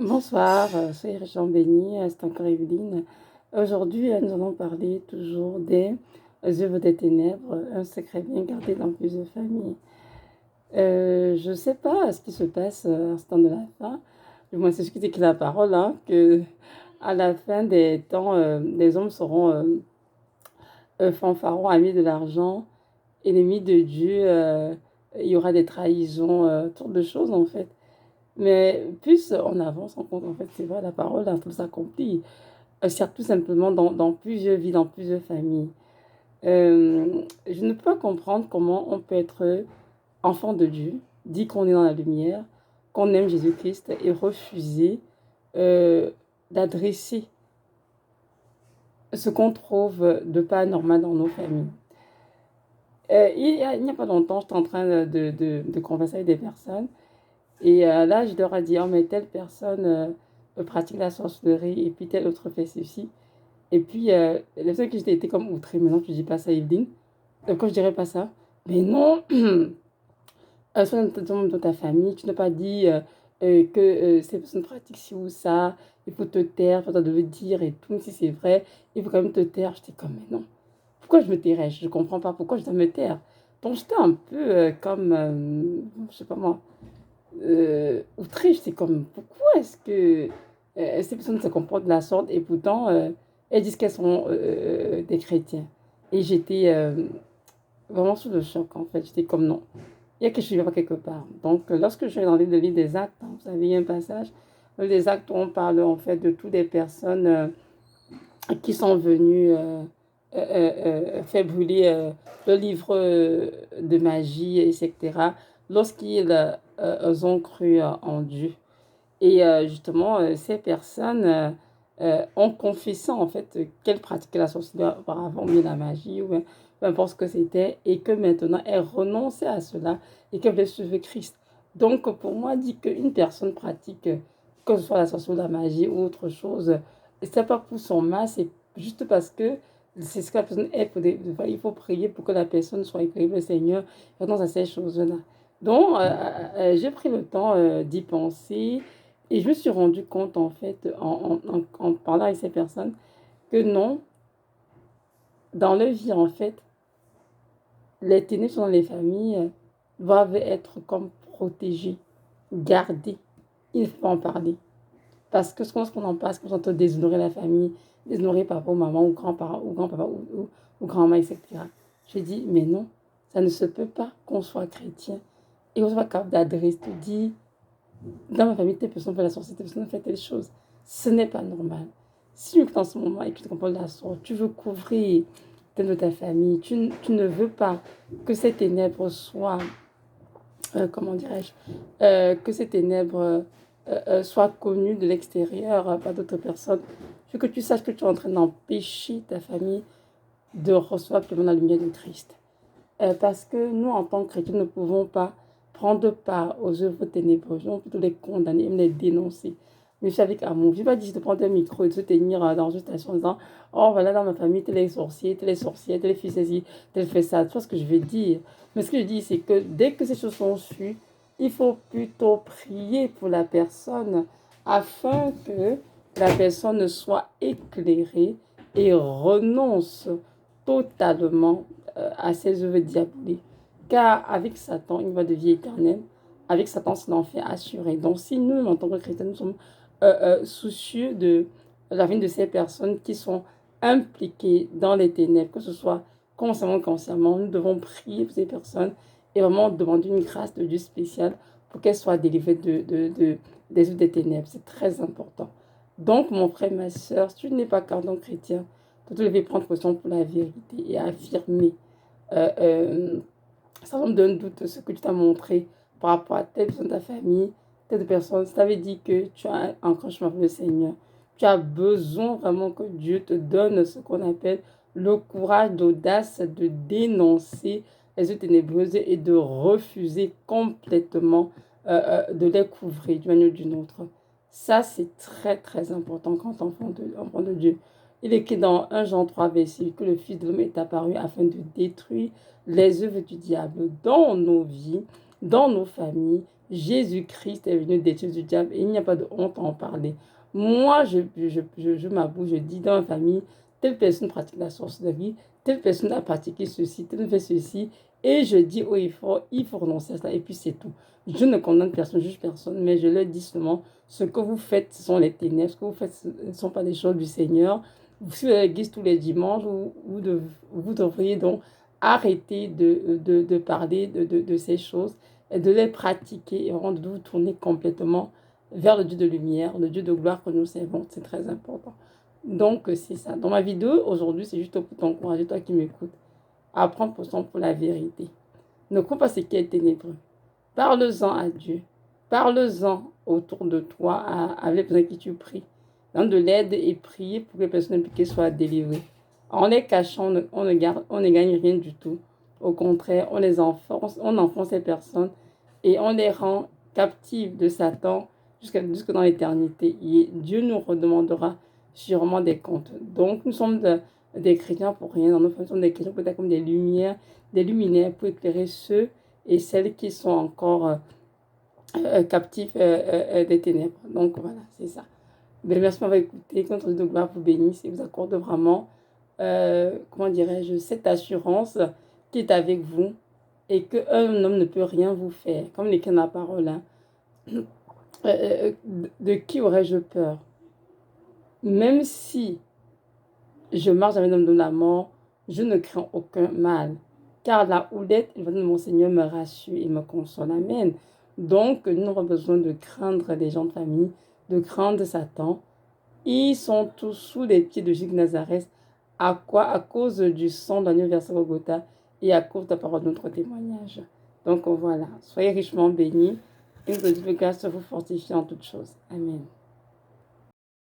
Bonsoir, soyez richement bénis, c'est encore Evelyne. Aujourd'hui, nous allons parler toujours des œuvres des ténèbres, un secret bien gardé dans plusieurs familles. Je ne sais pas ce qui se passe à ce temps de la fin. Du moins, c'est ce qui dit que la parole, hein, que à la fin des temps, les hommes seront fanfarons, amis de l'argent, ennemis de Dieu. Il y aura des trahisons, toutes de choses en fait. Mais plus on avance, on compte, en fait, c'est vrai, la parole, hein, tout s'accomplit. Certes, tout simplement dans plusieurs vies, dans plusieurs familles. Je ne peux pas comprendre comment on peut être enfant de Dieu, dit qu'on est dans la lumière, qu'on aime Jésus-Christ et refuser euh, d'adresser ce qu'on trouve de pas normal dans nos familles. Il n'y a pas longtemps, j'étais en train de converser avec des personnes. Et là, je leur ai dit, oh, mais telle personne pratique la sorcellerie, et puis telle autre fait ceci. Et puis, les personnes que j'étais été comme outrée, maintenant tu dis pas ça, Evelyne. Pourquoi je dirais pas ça? Mais non, sois dans ta famille, tu n'as pas dit que ces personnes pratiquent ci ou ça, il faut te taire, il faut te dire et tout, même si c'est vrai, il faut quand même te taire. J'étais comme, mais non, pourquoi je me tairais? Je ne comprends pas pourquoi je dois me taire. Donc j'étais un peu comme, je sais pas moi, outrée. J'étais comme, pourquoi est-ce que ces personnes se comportent de la sorte et pourtant elles disent qu'elles sont des chrétiens. Et j'étais vraiment sous le choc en fait. J'étais comme, non, il y a quelque chose qui ne va pas quelque part. Donc lorsque je suis dans le livre des actes, hein, vous savez, il y a un passage, le livre des actes où on parle en fait de toutes les personnes qui sont venues faire brûler le livre de magie, etc., lorsqu'ils ont cru en Dieu. Et justement, ces personnes ont confessé en fait qu'elles pratiquaient la sorcellerie auparavant, ou la magie, ou peu importe ce que c'était, et que maintenant elles renonçaient à cela et qu'elles voulaient suivre Christ. Donc pour moi, dit qu'une personne pratique, que ce soit la sorcellerie, la magie ou autre chose, c'est pas pour son mal, c'est juste parce que c'est ce que la personne est. Il faut prier pour que la personne soit éclairée, le Seigneur renonce à ces choses-là. Donc, j'ai pris le temps d'y penser et je me suis rendu compte, en fait, en parlant avec ces personnes, que non, dans leur vie, en fait, les ténèbres dans les familles doivent être comme protégées, gardées. Il faut en parler. Parce que ce qu'on en passe, qu'on entend déshonorer la famille, déshonorer papa ou maman ou grand-parent ou grand-papa ou grand-mère, etc. Je dis, mais non, ça ne se peut pas qu'on soit chrétien et qu'on soit capable d'adresser, de dire, dans ma famille, telle personne fait la sorcellerie, telle personne fait telle chose. Ce n'est pas normal. Si tu es en ce moment et que tu te comportes de la sorte, tu veux couvrir de ta famille, tu ne veux pas que ces ténèbres soient, comment dirais-je, que ces ténèbres soient connues de l'extérieur par d'autres personnes. Je veux que tu saches que tu es en train d'empêcher ta famille de recevoir pleinement la lumière de Christ. Parce que nous, en tant que chrétiens, ne pouvons pas prendre part aux œuvres ténébreuses. Nous, plutôt les condamner, même les dénoncer. Mais je suis avec amour. Je ne vais pas dire de prendre un micro et de se tenir dans une station en disant, oh voilà, dans ma famille, tel est sorcier, tel est sorcière, tel fait ceci, tel fait ça. Tu vois ce que je veux dire. Mais ce que je dis, c'est que dès que ces choses sont sues, il faut plutôt prier pour la personne afin que la personne soit éclairée et renonce totalement à ses œuvres diaboliques. Car avec Satan, une voie de vie éternelle. Avec Satan, c'est l'enfer assuré. Donc, si nous, en tant que chrétiens, nous sommes soucieux de la vie de ces personnes qui sont impliquées dans les ténèbres, que ce soit consciemment ou inconsciemment, nous devons prier pour ces personnes et vraiment demander une grâce de Dieu spéciale pour qu'elles soient délivrées des œuvres des ténèbres. C'est très important. Donc, mon frère, ma soeur, si tu n'es pas cardon chrétien, tu devais prendre position pour la vérité et affirmer euh, euh, sans d'un doute ce que tu t'as montré par rapport à telle personne de ta famille, telle personne. Ça veut dire que tu as un grand chemin pour le Seigneur. Tu as besoin vraiment que Dieu te donne ce qu'on appelle le courage, l'audace de dénoncer les œuvres ténébreuses et de refuser complètement de les couvrir d'une manière ou d'une autre. Ça, c'est très, très important quand enfant de Dieu. Il est écrit dans 1 Jean 3, verset que le Fils de l'homme est apparu afin de détruire les œuvres du diable dans nos vies, dans nos familles Jésus-Christ est venu détruire du diable et il n'y a pas de honte à en parler. Moi, je m'avoue, je dis dans ma famille, telle personne pratique la sorcellerie, telle personne a pratiqué ceci, telle fait ceci, et je dis oh, il faut renoncer à cela, et puis c'est tout. Je ne condamne personne, je juge personne, mais je leur dis seulement, ce que vous faites, ce sont les ténèbres, ce que vous faites, ce ne sont pas des choses du Seigneur. Si vous allez à l'église tous les dimanches, vous devriez donc arrêter de parler de ces choses et de les pratiquer et vraiment de vous tourner complètement vers le Dieu de lumière, le Dieu de gloire que nous servons. C'est très important. Donc, c'est ça. Dans ma vidéo, aujourd'hui, c'est juste pour t'encourager, toi qui m'écoutes, à prendre position pour la vérité. Ne crois pas ce qui est ténébreux. Parle-en à Dieu. Parle-en autour de toi, avec les personnes qui tu pries. Donne de l'aide et prie pour que les personnes impliquées soient délivrées. En les cachant, on ne gagne rien du tout. Au contraire, on enfonce ces personnes et on les rend captives de Satan jusque dans l'éternité. Et Dieu nous redemandera sûrement des comptes. Donc, nous sommes des chrétiens pour rien. Dans nos familles, nous sommes des chrétiens peut-être comme des lumières, des luminaires pour éclairer ceux et celles qui sont encore captifs des ténèbres. Donc, voilà, c'est ça. Mais merci de m'avoir écouté. Que notre Dieu de gloire vous bénisse et vous accorde vraiment, comment dirais-je, cette assurance qui est avec vous et qu'un homme ne peut rien vous faire. Comme l'écrit dans la parole, hein. De qui aurais-je peur? Même si je marche avec l'homme de la mort, je ne crains aucun mal. Car la houlette et le de mon Seigneur me rassure et me console. Amen. Donc, nous n'avons pas besoin de craindre les gens de famille, de craindre Satan. Ils sont tous sous les pieds de Jésus de Nazareth. À quoi? À cause du sang de l'agneau versé au Golgotha et à cause de la parole de notre témoignage. Donc voilà, soyez richement bénis et que Dieu grâce vous fortifie en toutes choses. Amen.